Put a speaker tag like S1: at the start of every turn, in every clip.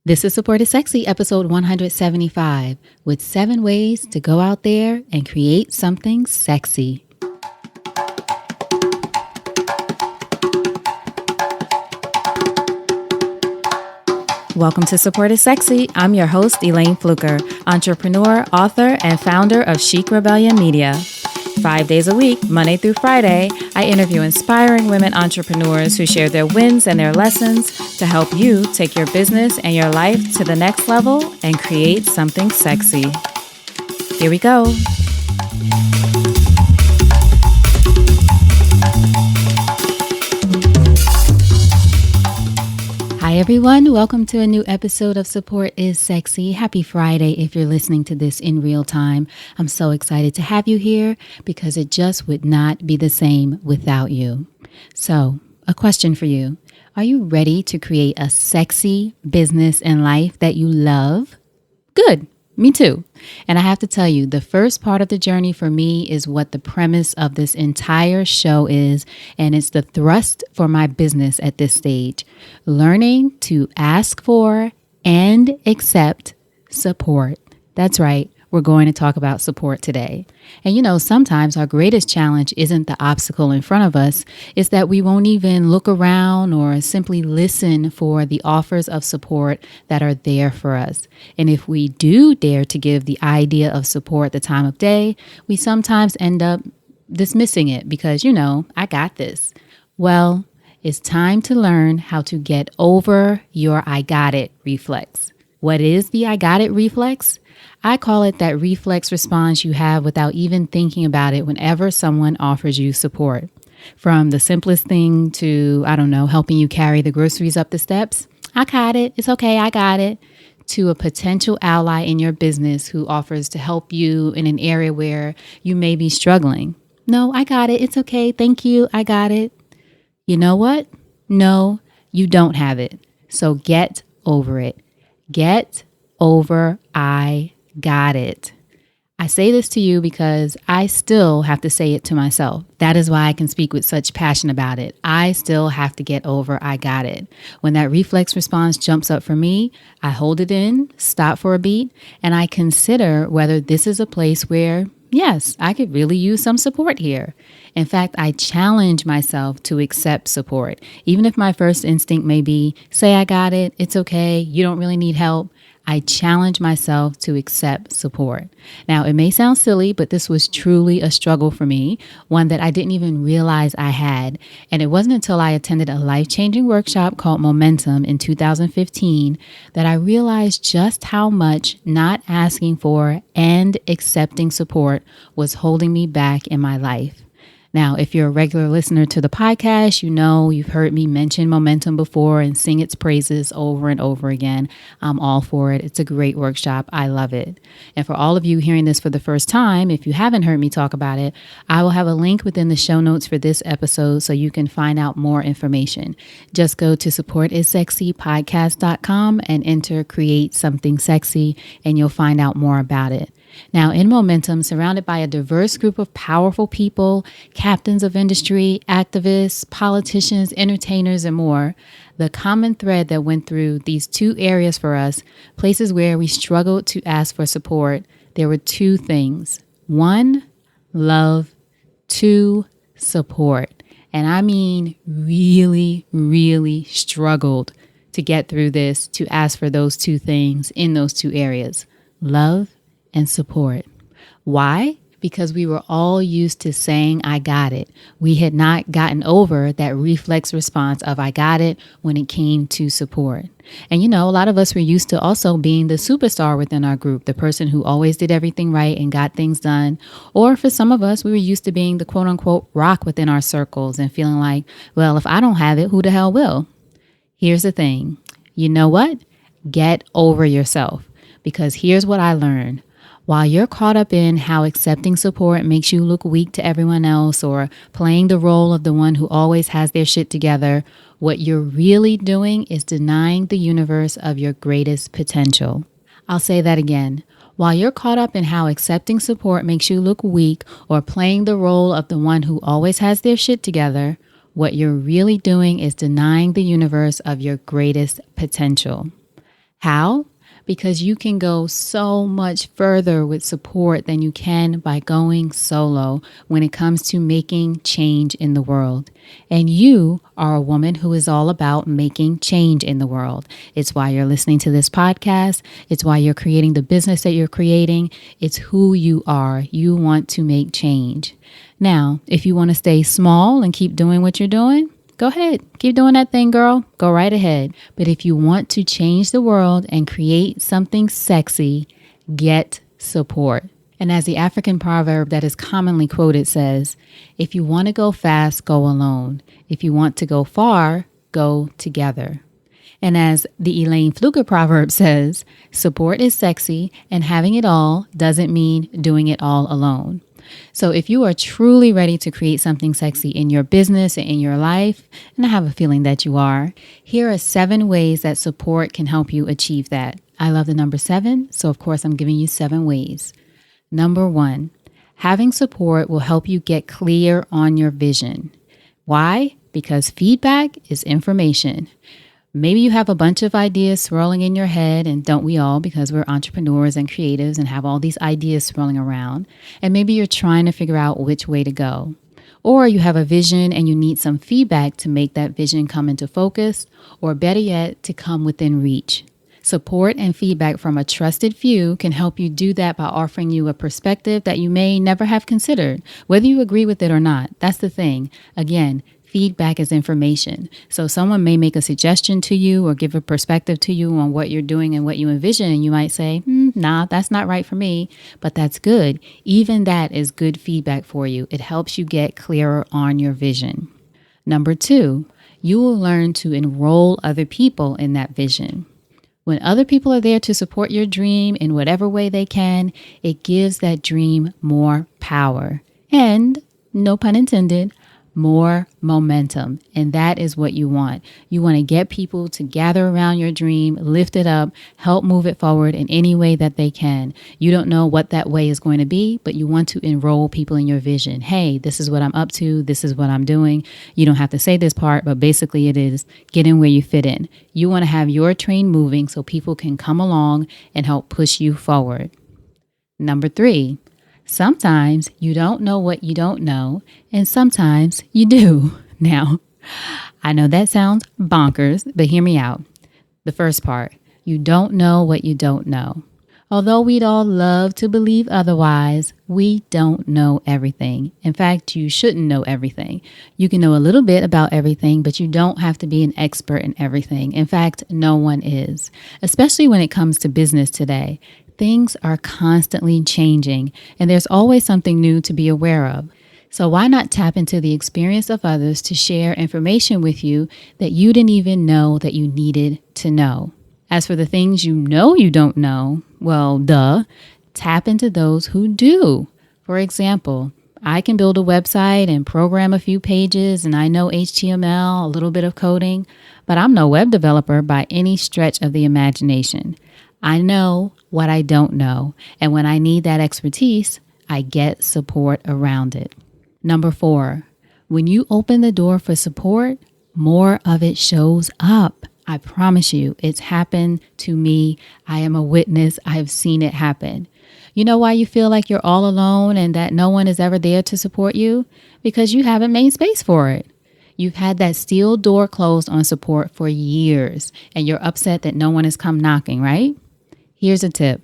S1: This is Support is Sexy, episode 175, with 7 ways to go out there and create something sexy. Welcome to Support is Sexy. I'm your host, Elayne Fluker, entrepreneur, author, and founder of Chic Rebellion Media. 5 days a week, Monday through Friday, I interview inspiring women entrepreneurs who share their wins and their lessons to help you take your business and your life to the next level and create something sexy. Here we go. Hi everyone, welcome to a new episode of Support is Sexy. Happy Friday if you're listening to this in real time. I'm so excited to have you here because it just would not be the same without you. So, a question for you. Are you ready to create a sexy business and life that you love? Good. Me too. And I have to tell you, the first part of the journey for me is what the premise of this entire show is, and it's the thrust for my business at this stage. Learning to ask for and accept support. That's right. We're going to talk about support today. And you know, sometimes our greatest challenge isn't the obstacle in front of us. It's that we won't even look around or simply listen for the offers of support that are there for us. And if we do dare to give the idea of support the time of day, we sometimes end up dismissing it because, you know, I got this. Well, it's time to learn how to get over your I got it reflex. What is the I got it reflex? I call it that reflex response you have without even thinking about it whenever someone offers you support. From the simplest thing to, helping you carry the groceries up the steps. I got it. It's okay. I got it. To a potential ally in your business who offers to help you in an area where you may be struggling. No, I got it. It's okay. Thank you. I got it. You know what? No, you don't have it. So get over it. Get over I got it. I say this to you because I still have to say it to myself. That is why I can speak with such passion about it. I still have to get over I got it. When that reflex response jumps up for me, I hold it in, stop for a beat, and I consider whether this is a place where, yes, I could really use some support here. In fact, I challenge myself to accept support. Even if my first instinct may be, say I got it, it's okay, you don't really need help. I challenge myself to accept support. Now, it may sound silly, but this was truly a struggle for me, one that I didn't even realize I had. And it wasn't until I attended a life-changing workshop called Momentum in 2015 that I realized just how much not asking for and accepting support was holding me back in my life. Now, if you're a regular listener to the podcast, you know you've heard me mention Momentum before and sing its praises over and over again. I'm all for it. It's a great workshop. I love it. And for all of you hearing this for the first time, if you haven't heard me talk about it, I will have a link within the show notes for this episode so you can find out more information. Just go to supportissexypodcast.com and enter Create Something Sexy, and you'll find out more about it. Now, in Momentum, surrounded by a diverse group of powerful people, captains of industry, activists, politicians, entertainers, and more, the common thread that went through these two areas for us, places where we struggled to ask for support, there were two things. 1, love. 2, support. And I mean really, really struggled to get through this, to ask for those two things in those two areas. Love and support. Why? Because we were all used to saying, I got it. We had not gotten over that reflex response of I got it when it came to support. And you know, a lot of us were used to also being the superstar within our group, the person who always did everything right and got things done. Or for some of us, we were used to being the quote unquote rock within our circles and feeling like, well, if I don't have it, who the hell will? Here's the thing. You know what? Get over yourself. Because here's what I learned. While you're caught up in how accepting support makes you look weak to everyone else or playing the role of the one who always has their shit together, what you're really doing is denying the universe of your greatest potential. I'll say that again. While you're caught up in how accepting support makes you look weak or playing the role of the one who always has their shit together, what you're really doing is denying the universe of your greatest potential. How? Because you can go so much further with support than you can by going solo when it comes to making change in the world. And you are a woman who is all about making change in the world. It's why you're listening to this podcast. It's why you're creating the business that you're creating. It's who you are. You want to make change. Now, if you want to stay small and keep doing what you're doing, go ahead. Keep doing that thing, girl. Go right ahead. But if you want to change the world and create something sexy, get support. And as the African proverb that is commonly quoted says, if you want to go fast, go alone. If you want to go far, go together. And as the Elayne Fluker proverb says, support is sexy and having it all doesn't mean doing it all alone. So if you are truly ready to create something sexy in your business and in your life, and I have a feeling that you are, here are 7 ways that support can help you achieve that. I love the number 7, so of course I'm giving you 7 ways. Number 1, having support will help you get clear on your vision. Why? Because feedback is information. Maybe you have a bunch of ideas swirling in your head, and don't we all, because we're entrepreneurs and creatives and have all these ideas swirling around. And maybe you're trying to figure out which way to go. Or you have a vision and you need some feedback to make that vision come into focus, or better yet, to come within reach. Support and feedback from a trusted few can help you do that by offering you a perspective that you may never have considered, whether you agree with it or not. That's the thing. Again, feedback is information. So someone may make a suggestion to you or give a perspective to you on what you're doing and what you envision. And you might say, nah, that's not right for me, but that's good. Even that is good feedback for you. It helps you get clearer on your vision. Number 2, you will learn to enroll other people in that vision. When other people are there to support your dream in whatever way they can, it gives that dream more power. And, no pun intended, more momentum. And that is what you want. You want to get people to gather around your dream, lift it up, help move it forward in any way that they can. You don't know what that way is going to be, but you want to enroll people in your vision. Hey, this is what I'm up to. This is what I'm doing. You don't have to say this part, but basically it is get in where you fit in. You want to have your train moving so people can come along and help push you forward. Number 3, sometimes you don't know what you don't know, and sometimes you do. Now, I know that sounds bonkers, but hear me out. The first part, you don't know what you don't know. Although we'd all love to believe otherwise, we don't know everything. In fact, you shouldn't know everything. You can know a little bit about everything, but you don't have to be an expert in everything. In fact, no one is, especially when it comes to business today. Things are constantly changing, and there's always something new to be aware of. So why not tap into the experience of others to share information with you that you didn't even know that you needed to know? As for the things you know you don't know, well, tap into those who do. For example, I can build a website and program a few pages, and I know HTML, a little bit of coding, but I'm no web developer by any stretch of the imagination. I know what I don't know, and when I need that expertise, I get support around it. Number 4, when you open the door for support, more of it shows up. I promise you, it's happened to me. I am a witness. I have seen it happen. You know why you feel like you're all alone and that no one is ever there to support you? Because you haven't made space for it. You've had that steel door closed on support for years, and you're upset that no one has come knocking, right? Here's a tip.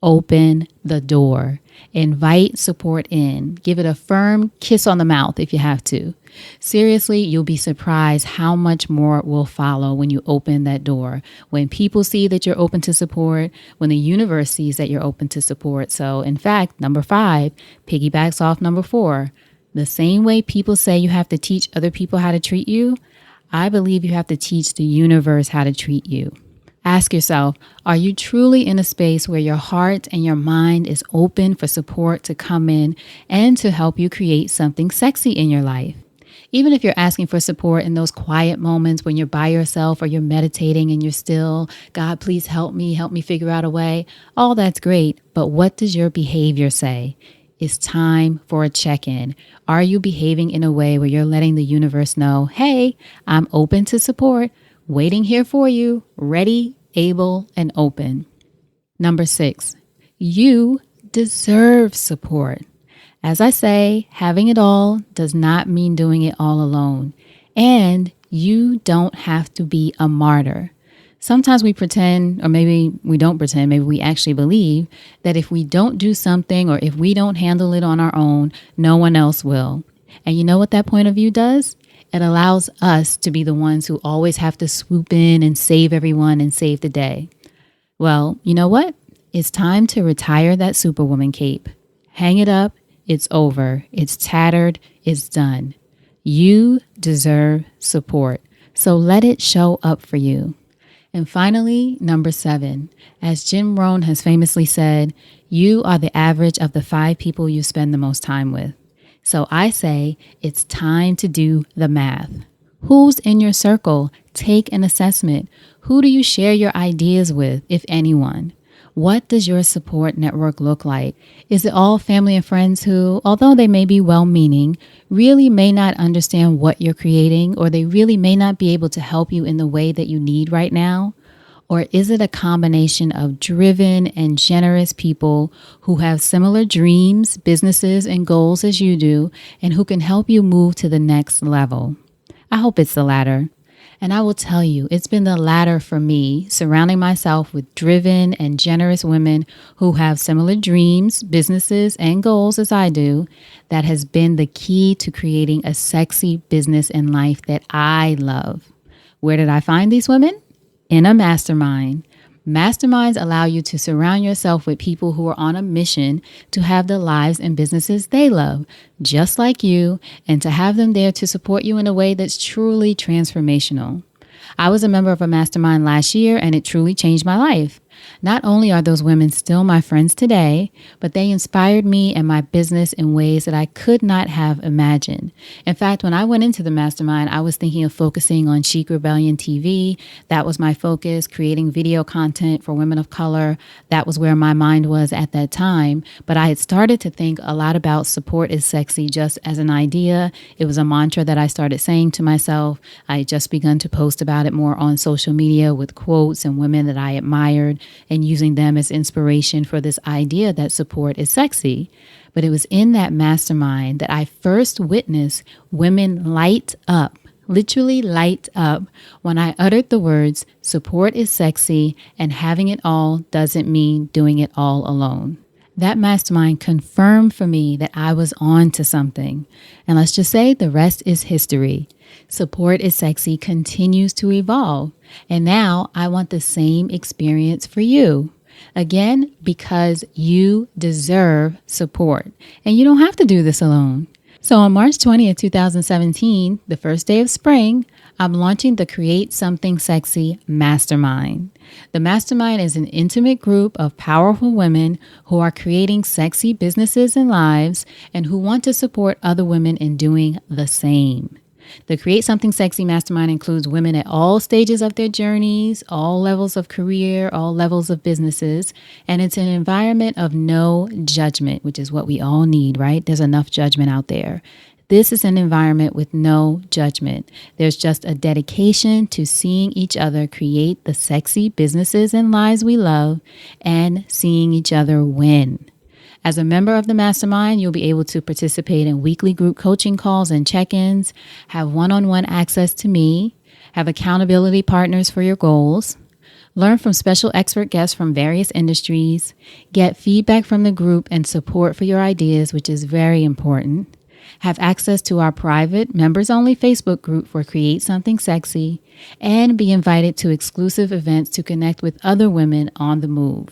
S1: Open the door. Invite support in. Give it a firm kiss on the mouth if you have to. Seriously, you'll be surprised how much more will follow when you open that door. When people see that you're open to support, when the universe sees that you're open to support. So, in fact, number 5 piggybacks off number 4. The same way people say you have to teach other people how to treat you, I believe you have to teach the universe how to treat you. Ask yourself, are you truly in a space where your heart and your mind is open for support to come in and to help you create something sexy in your life? Even if you're asking for support in those quiet moments when you're by yourself or you're meditating and you're still, God, please help me figure out a way. All that's great, but what does your behavior say? It's time for a check-in. Are you behaving in a way where you're letting the universe know, hey, I'm open to support, waiting here for you, ready able, and open. Number 6, you deserve support. As I say, having it all does not mean doing it all alone. And you don't have to be a martyr. Sometimes we pretend, or maybe we don't pretend, maybe we actually believe that if we don't do something or if we don't handle it on our own, no one else will. And you know what that point of view does? It allows us to be the ones who always have to swoop in and save everyone and save the day. Well, you know what? It's time to retire that Superwoman cape. Hang it up. It's over. It's tattered. It's done. You deserve support. So let it show up for you. And finally, number 7, as Jim Rohn has famously said, you are the average of the 5 people you spend the most time with. So I say it's time to do the math. Who's in your circle? Take an assessment. Who do you share your ideas with, if anyone? What does your support network look like? Is it all family and friends who, although they may be well-meaning, really may not understand what you're creating, or they really may not be able to help you in the way that you need right now? Or is it a combination of driven and generous people who have similar dreams, businesses, and goals as you do, and who can help you move to the next level? I hope it's the latter. And I will tell you, it's been the latter for me, surrounding myself with driven and generous women who have similar dreams, businesses, and goals as I do, that has been the key to creating a sexy business and life that I love. Where did I find these women? In a mastermind. Masterminds allow you to surround yourself with people who are on a mission to have the lives and businesses they love, just like you, and to have them there to support you in a way that's truly transformational. I was a member of a mastermind last year, and it truly changed my life. Not only are those women still my friends today, but they inspired me and my business in ways that I could not have imagined. In fact, when I went into the mastermind, I was thinking of focusing on Chic Rebellion TV. That was my focus, creating video content for women of color. That was where my mind was at that time. But I had started to think a lot about support is sexy just as an idea. It was a mantra that I started saying to myself. I had just begun to post about it more on social media with quotes and women that I admired, and using them as inspiration for this idea that support is sexy. But it was in that mastermind that I first witnessed women light up, literally light up, when I uttered the words, support is sexy, and having it all doesn't mean doing it all alone. That mastermind confirmed for me that I was on to something. And let's just say the rest is history. Support is Sexy continues to evolve. And now I want the same experience for you. Again, because you deserve support. And you don't have to do this alone. So on March 20th, 2017, the first day of spring, I'm launching the Create Something Sexy Mastermind. The Mastermind is an intimate group of powerful women who are creating sexy businesses and lives and who want to support other women in doing the same. The Create Something Sexy Mastermind includes women at all stages of their journeys, all levels of career, all levels of businesses, and it's an environment of no judgment, which is what we all need, right? There's enough judgment out there. This is an environment with no judgment. There's just a dedication to seeing each other create the sexy businesses and lives we love and seeing each other win. As a member of the Mastermind, you'll be able to participate in weekly group coaching calls and check-ins, have one-on-one access to me, have accountability partners for your goals, learn from special expert guests from various industries, get feedback from the group and support for your ideas, which is very important, have access to our private members-only Facebook group for Create Something Sexy, and be invited to exclusive events to connect with other women on the move.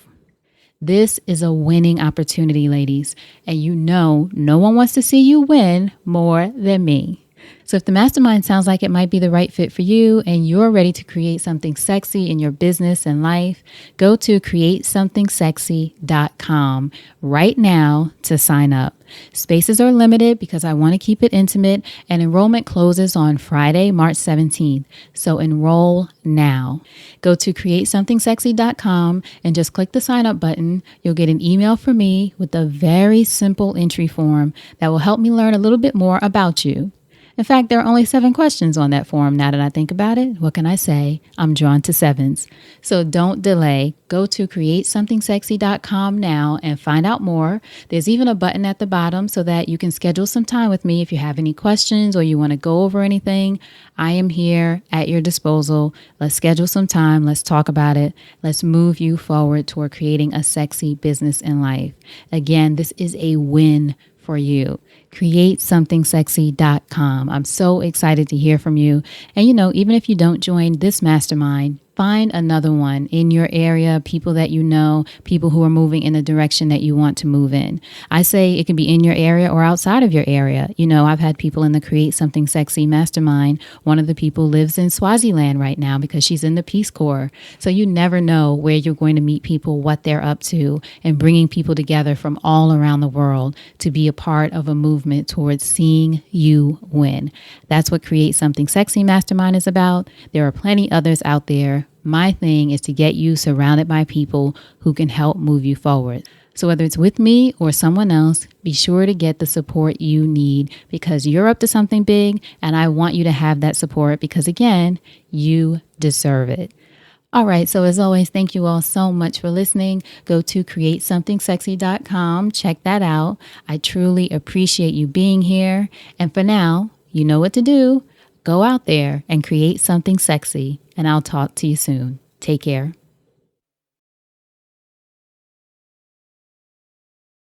S1: This is a winning opportunity, ladies, and you know no one wants to see you win more than me. So if the Mastermind sounds like it might be the right fit for you and you're ready to create something sexy in your business and life, go to createsomething.sexy.com right now to sign up. Spaces are limited because I want to keep it intimate, and enrollment closes on Friday, March 17th. So enroll now. Go to createsomething.sexy.com and just click the sign up button. You'll get an email from me with a very simple entry form that will help me learn a little bit more about you. In fact, there are only 7 questions on that form now that I think about it. What can I say? I'm drawn to 7s. So don't delay. Go to createsomething.sexy.com now and find out more. There's even a button at the bottom so that you can schedule some time with me if you have any questions or you want to go over anything. I am here at your disposal. Let's schedule some time. Let's talk about it. Let's move you forward toward creating a sexy business and life. Again, this is a win for you. createsomething.sexy.com. I'm so excited to hear from you. And even if you don't join this mastermind, find another one in your area, people that you know, people who are moving in the direction that you want to move in. I say it can be in your area or outside of your area. I've had people in the Create Something Sexy mastermind. One of the people lives in Swaziland right now because she's in the Peace Corps. So you never know where you're going to meet people, what they're up to, and bringing people together from all around the world to be a part of a movement towards seeing you win. That's what Create Something Sexy Mastermind is about. There are plenty others out there. My thing is to get you surrounded by people who can help move you forward. So whether it's with me or someone else, be sure to get the support you need because you're up to something big and I want you to have that support because, again, you deserve it. All right. So as always, thank you all so much for listening. Go to createsomething.sexy.com. Check that out. I truly appreciate you being here. And for now, you know what to do. Go out there and create something sexy. And I'll talk to you soon. Take care.